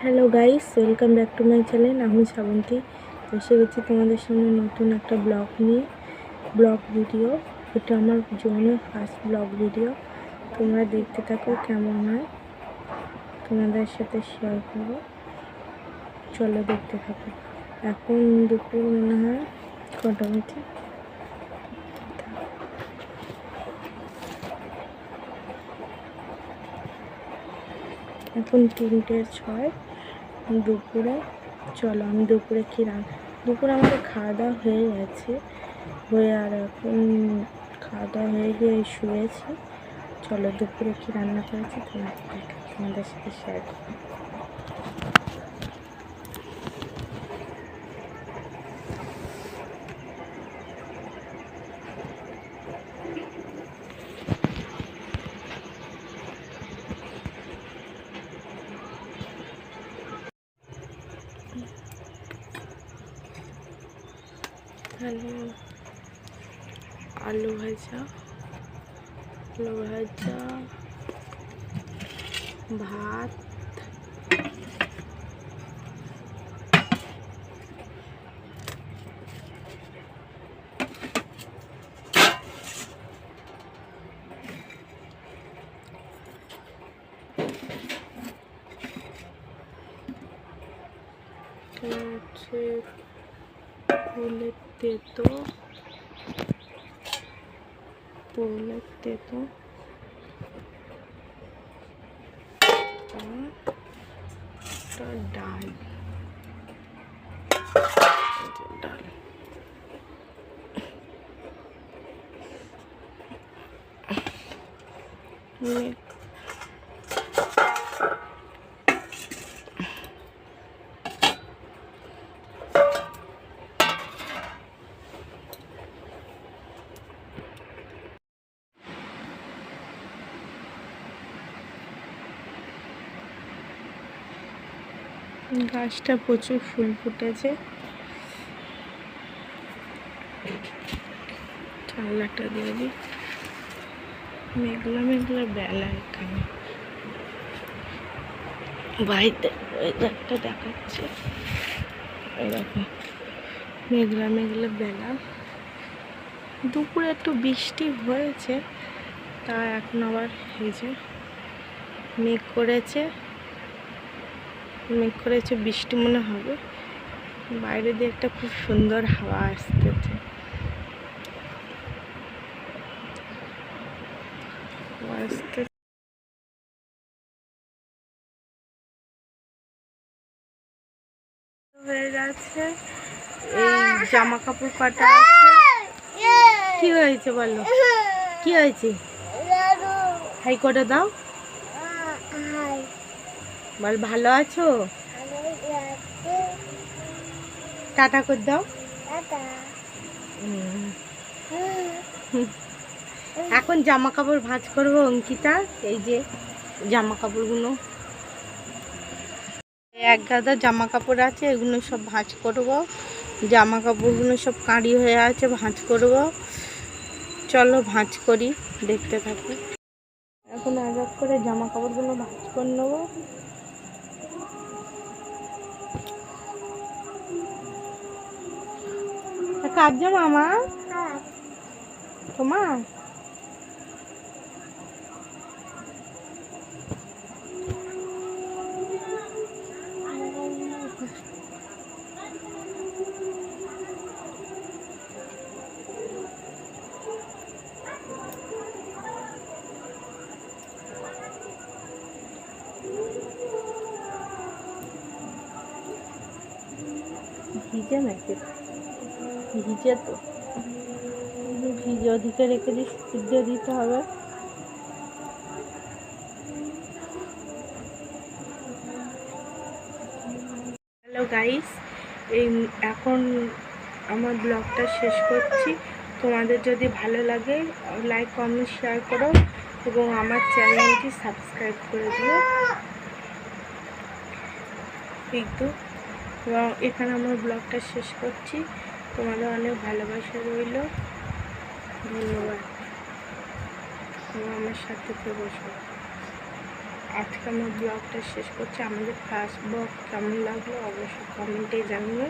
Hello guys, welcome back to my channel. আমি শ্রাবন্তী এসে গেছি তোমাদের সামনে নতুন একটা ব্লগ ভিডিও। এটা আমার জীবনের ফার্স্ট ব্লগ ভিডিও। তোমরা দেখতে থাকো, কেমন হয় তোমাদের সাথে শেয়ার করবো। চলো দেখতে থাকো। এখন দুপুর মনে হয় কটা হচ্ছে, এখন 3:06 দুপুরে। চলো আমি দুপুরে কী দুপুরে আমাদের খাওয়া দাওয়া হয়ে গেছে, আর এখন খাওয়া দাওয়া হয়ে গিয়ে শুয়েছি। চলো দুপুরে কী রান্না করেছি তোমাদের সাথে শেয়ার করবো। আলু ভাজা, ভাত, হচ্ছে ফুলের তেতো, ডাল গাছটা প্রচুর ফুল ফুটেছে। চাল্লাটা দিয়ে দিই। মেঘলা বেলা, এখানে বাইরে ওয়েদারটা দেখাচ্ছে। এরকম মেঘলা বেলা। দুপুরে একটু বৃষ্টি হয়েছে, তা এখন আবার এই যে মেঘ করেছে, বৃষ্টি মনে হবে। বাইরে দিয়ে একটা খুব সুন্দর হাওয়া আসতেছে। হয়ে গেছে, এই জামা কাপড় কাটা আছে। কি হয়েছে বলো, কি হয়েছে? হাই করে দাও, বল ভালো আছো, টাটা করে দাও। এখন জামা কাপড় ভাঁজ করবো অঙ্কিতা। এই যে জামা কাপড়গুলো, এক গাদা জামা কাপড় আছে, এগুলো সব ভাঁজ করব। জামা কাপড়গুলো সব কাঁড়ি হয়ে আছে, ভাঁজ করব। চলো ভাঁজ করি, দেখতে থাকি। এখন এক করে জামা কাপড়গুলো ভাঁজ করে নেবো। কার জামা? আমার, তোমার? ভিজে নাকি? ভিজে তো, ভিজে ওদিকে রেখে দিয়ে শুকিয়ে দিতে হবে। হ্যালো গাইস, এখন আমার ব্লগটা শেষ করছি। তোমাদের যদি ভালো লাগে লাইক কমেন্ট শেয়ার করো এবং আমার চ্যানেলটি সাবস্ক্রাইব করে দিও কিন্তু। এবং এখানে আমার ব্লগটা শেষ করছি। তোমাদের অনেক ভালোবাসা রইল, ধন্যবাদ। আমার সাথে থেকে বসো। আজকে আমার ব্লগটা শেষ করছি। আমাদের ফার্স্ট ব্লগ কেমন লাগলো অবশ্যই কমেন্টে জানিও।